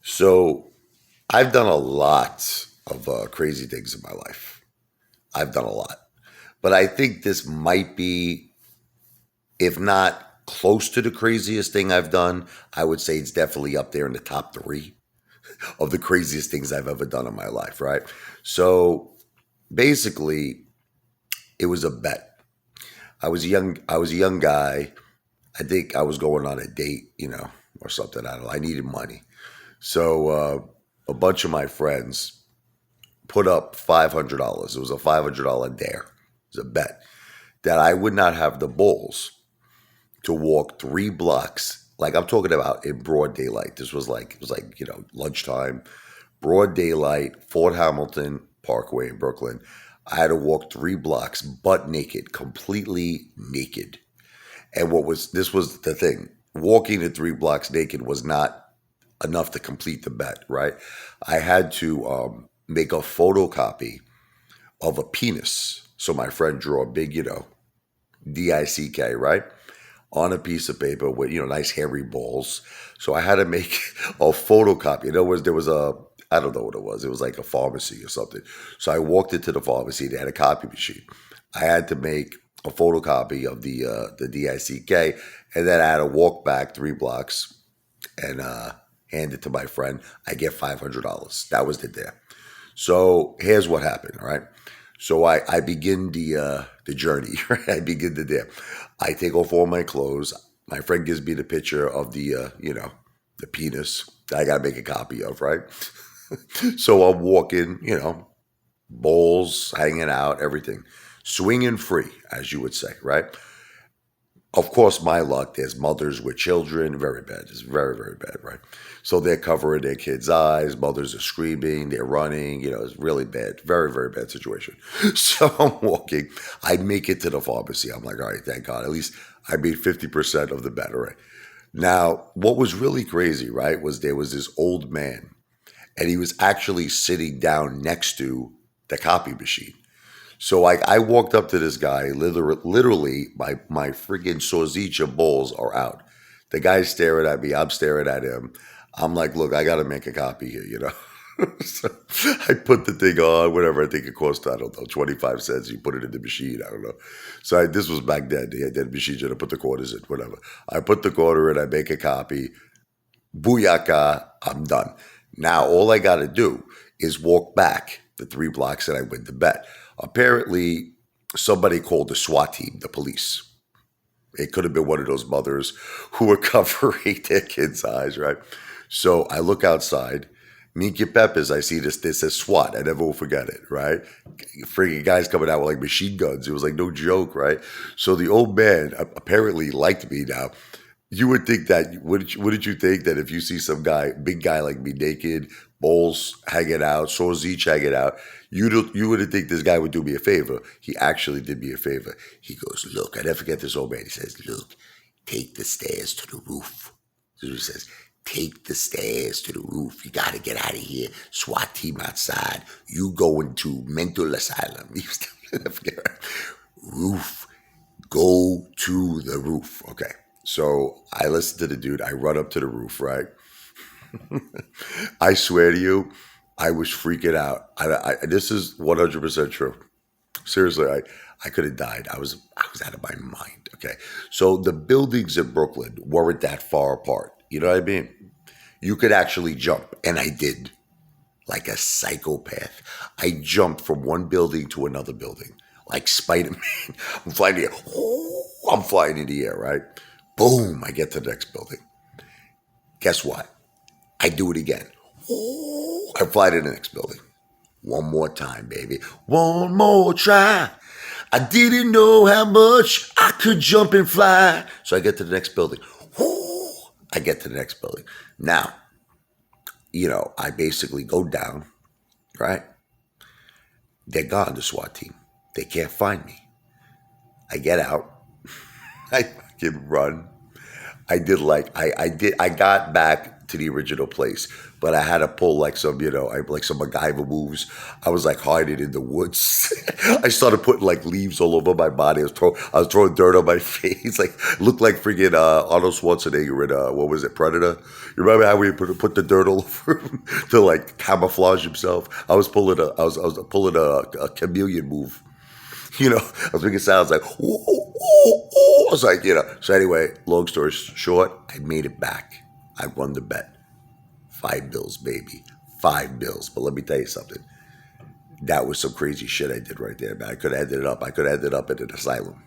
So I've done a lot of crazy things in my life. I've done a lot. But I think this might be, if not close to the craziest thing I've done, I would say it's definitely up there in the top three of the craziest things I've ever done in my life, right? So basically, it was a bet. I was a young guy. I think I was going on a date, or something. I don't know. I needed money. So a bunch of my friends put up $500. It was a $500 dare. It was a bet that I would not have the balls to walk 3 blocks. Like I'm talking about in broad daylight. It was like lunchtime, broad daylight, Fort Hamilton Parkway in Brooklyn. I had to walk 3 blocks butt naked, completely naked. And this was the thing. Walking the 3 blocks naked was not enough to complete the bet, right? I had to make a photocopy of a penis. So my friend drew a big, DICK, right? On a piece of paper with, nice hairy balls. So I had to make a photocopy. There was I don't know what it was. It was like a pharmacy or something. So I walked into the pharmacy. They had a copy machine. I had to make a photocopy of the DICK, and then I had to walk back 3 blocks and hand it to my friend. I get $500. That was the day. So here's what happened. All right. So I begin the journey. Right? I begin the day. I take off all my clothes. My friend gives me the picture of the penis that I gotta make a copy of. Right. So I'm walking. Balls hanging out, everything, swinging free, as you would say. Right. Of course, my luck, there's mothers with children. Very bad. It's very, very bad, right? So they're covering their kids' eyes. Mothers are screaming. They're running. It's really bad. Very, very bad situation. So I'm walking. I make it to the pharmacy. I'm like, all right, thank God. At least I made 50% of the bet, all right? Now, what was really crazy, right, was there was this old man, and he was actually sitting down next to the copy machine. So I walked up to this guy, literally, my friggin' Sorzicha balls are out. The guy's staring at me, I'm staring at him. I'm like, look, I got to make a copy here. So I put the thing on, whatever I think it cost, I don't know, 25 cents. You put it in the machine, I don't know. So this was back then. They had that machine, to put the quarters in, whatever. I put the quarter in, I make a copy. Booyaka, I'm done. Now all I got to do is walk back the 3 blocks and I win the bet. Apparently, somebody called the SWAT team, the police. It could have been one of those mothers who were covering their kids' eyes, right? So I look outside. Minky Peppers, I see this says SWAT. I never will forget it, right? Freaking guys coming out with like machine guns. It was like no joke, right? So the old man apparently liked me now. You would think that, wouldn't you think that if you see some guy, big guy like me, naked, balls hanging out, sores each hanging out, you wouldn't think this guy would do me a favor. He actually did me a favor. He goes, look, I never forget this old man. He says, look, take the stairs to the roof. This is what he says. Take the stairs to the roof. You got to get out of here. SWAT team outside. You going to mental asylum. He was telling me, I forget. Roof. Go to the roof. Okay. So I listen to the dude. I run up to the roof, right? I swear to you, I was freaking out. This is 100% true. Seriously, I could have died. I was out of my mind. Okay. So the buildings in Brooklyn weren't that far apart. You know what I mean? You could actually jump. And I did, like a psychopath. I jumped from one building to another building, like Spider-Man. I'm flying in the air. I'm flying in the air, right? Boom, I get to the next building. Guess what? I do it again. I fly to the next building. One more time, baby. One more try. I didn't know how much I could jump and fly. So I get to the next building. I get to the next building. Now, I basically go down, right? They're gone, the SWAT team. They can't find me. I get out. I fucking run. I got back to the original place. But I had to pull like some, like some MacGyver moves. I was like hiding in the woods. I started putting like leaves all over my body. I was throwing dirt on my face. Like looked like freaking Arnold Schwarzenegger in what was it, Predator? You remember how we put the dirt all over him to like camouflage himself? I was pulling a chameleon move. I was making sounds like, ooh, ooh, ooh, ooh. I was like, So anyway, long story short, I made it back. I won the bet. $5, baby. $5. But let me tell you something. That was some crazy shit I did right there, man. I could have ended up in an asylum.